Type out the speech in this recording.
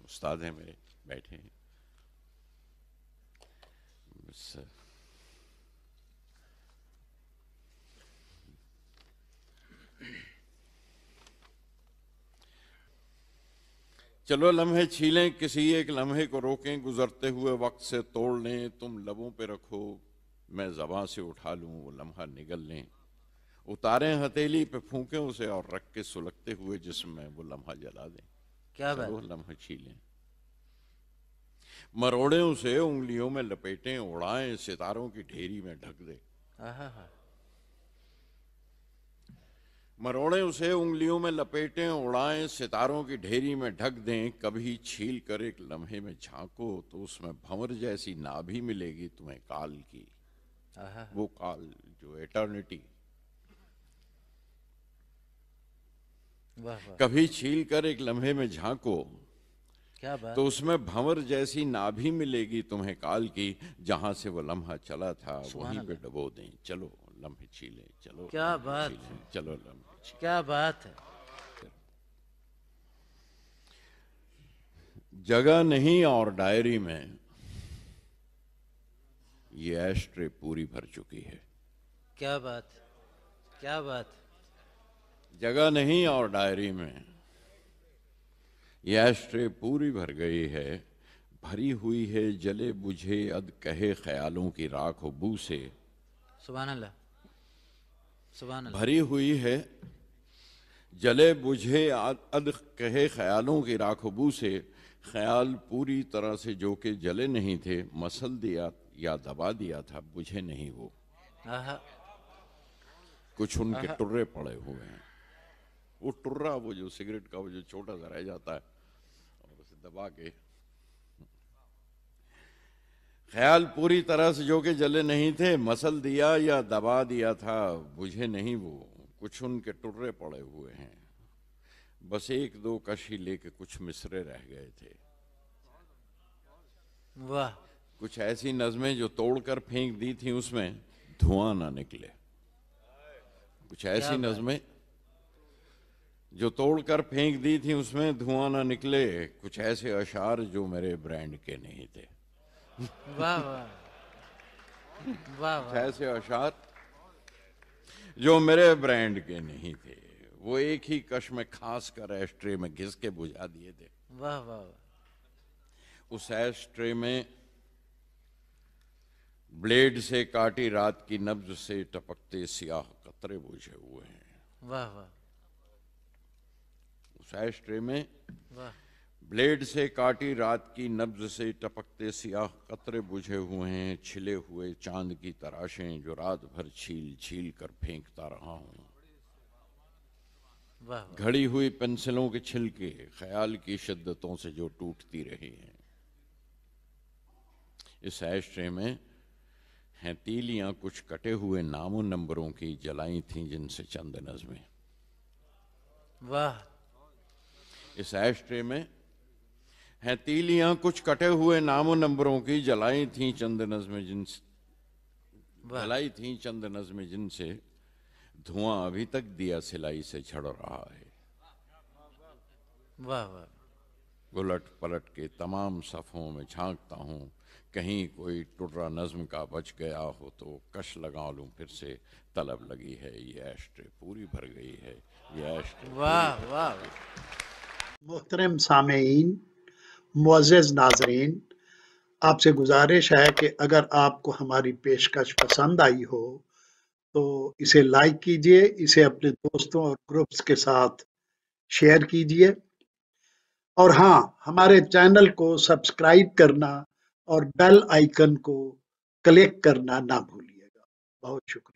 उस्ताद हैं मेरे, बैठे हैं बस। चलो लम्हे छीलें, किसी एक लम्हे को रोकें, गुजरते हुए वक्त से तोड़ लें, तुम लबों पे रखो मैं ज़बां से उठा लूं, वो लम्हा निगल लें, उतारें हथेली पे फूकें उसे और रख के सुलगते हुए जिस्म में वो लम्हा जला दें। क्या चलो बात। लम्हे छीलें, मरोड़ें उसे उंगलियों में लपेटें, उड़ाएं सितारों की ढेरी में ढक दे। आहा, मरोड़ें उसे उंगलियों में लपेटें, उड़ाएं सितारों की ढेरी में ढक दें, कभी छील कर एक लम्हे में झांको तो उसमें भंवर जैसी नाभि मिलेगी तुम्हें काल की, आहा, वो काल जो एटर्निटी। वाह वाह, कभी छील कर एक लम्हे में झांको क्या बात। तो उसमें भंवर जैसी नाभि मिलेगी तुम्हें काल की, जहां से वो लम्हा चला था सुभान वहीं पे अल्लाह, डबो दें। चलो लम्हे छीलें, चलो क्या लम्हे बात, छीलें, चलो लम्हे छीलें। क्या बात है। जगह नहीं और डायरी में ये एस्ट्रे पूरी भर चुकी है। क्या बात, क्या बात। जगह नहीं और डायरी में ये एस्ट्रे पूरी भर गई है, भरी हुई है जले बुझे अध कहे ख्यालों की राख व बू से। सुभान अल्लाह, सुभान अल्लाह। भरी हुई है जले बुझे अध कहे ख्यालों की राख व बू से, ख्याल पूरी तरह से जो कि जले नहीं थे, मसल दिया या दबा दिया था, बुझे नहीं वो, आहा, कुछ उनके आहा, टुर्रे पड़े हुए हैं। वो टुर्रा, वो जो सिगरेट का वो जो छोटा सा रह जाता है और उसे दबा के, ख्याल पूरी तरह से जो कि जले नहीं थे, मसल दिया या दबा दिया था, बुझे नहीं वो, कुछ उनके टुर्रे पड़े हुए हैं, बस एक दो कशी लेके कुछ मिसरे रह गए थे। वाह, कुछ ऐसी नज़में जो तोड़कर फेंक दी थी उसमें धुआं ना निकले, कुछ क्या ऐसी बात। नज़में जो तोड़कर फेंक दी थी उसमें धुआं ना निकले, कुछ ऐसे अशार जो मेरे ब्रांड के नहीं थे। वाह वाह, वाह कुछ वाह, ऐसे अशार जो मेरे ब्रांड के नहीं थे, वो एक ही कश में खास कर एस्ट्रे में घिस के बुझा दिए थे। वाह वाह। उस एस्ट्रे में ब्लेड से काटी रात की नब्ज से टपकते सियाह कतरे बुझे हुए हैं। वाह वाह, उस एस्ट्रे में वाह, ब्लेड से काटी रात की नब्ज से टपकते सियाह कतरे बुझे हुए हैं, छिले हुए चांद की तराशें जो रात भर छील छील कर फेंकता रहा हूं। वाह, घड़ी हुई पेंसिलों के छिलके ख्याल की शिद्दतों से जो टूटती रही हैं। इस एस्ट्रे में हैं तीलियां कुछ कटे हुए नामों नंबरों की, जलाई थीं जिनसे चंद नज़में। वाह, इस एस्ट्रे में हैं तीलियां कुछ कटे हुए नामों नंबरों की, जलाई थीं चंद नज़में जिनसे, वाह, जलाई थीं चंद नज़में जिनसे धुआं अभी तक दिया सिलाई से झड़ रहा है। वाह वाह, उलट पलट के तमाम सफ़ों में झांकता हूँ, कहीं कोई टुर्रा नज़्म का बच गया हो तो कश लगा लूँ फिर से, तलब लगी है ये एस्ट्रे पूरी भर गई है, ये एस्ट्रे पूरी वाह भर वाह। गई है। मोहतरम सामेईन, मुअज़्ज़ज़ नाज़रीन, आपसे गुजारिश है कि अगर आपको हमारी पेशकश पसंद आई हो तो इसे लाइक कीजिए, इसे अपने दोस्तों और ग्रुप्स के साथ शेयर कीजिए और हाँ, हमारे चैनल को सब्सक्राइब करना और बेल आइकन को क्लिक करना ना भूलिएगा। बहुत शुक्रिया।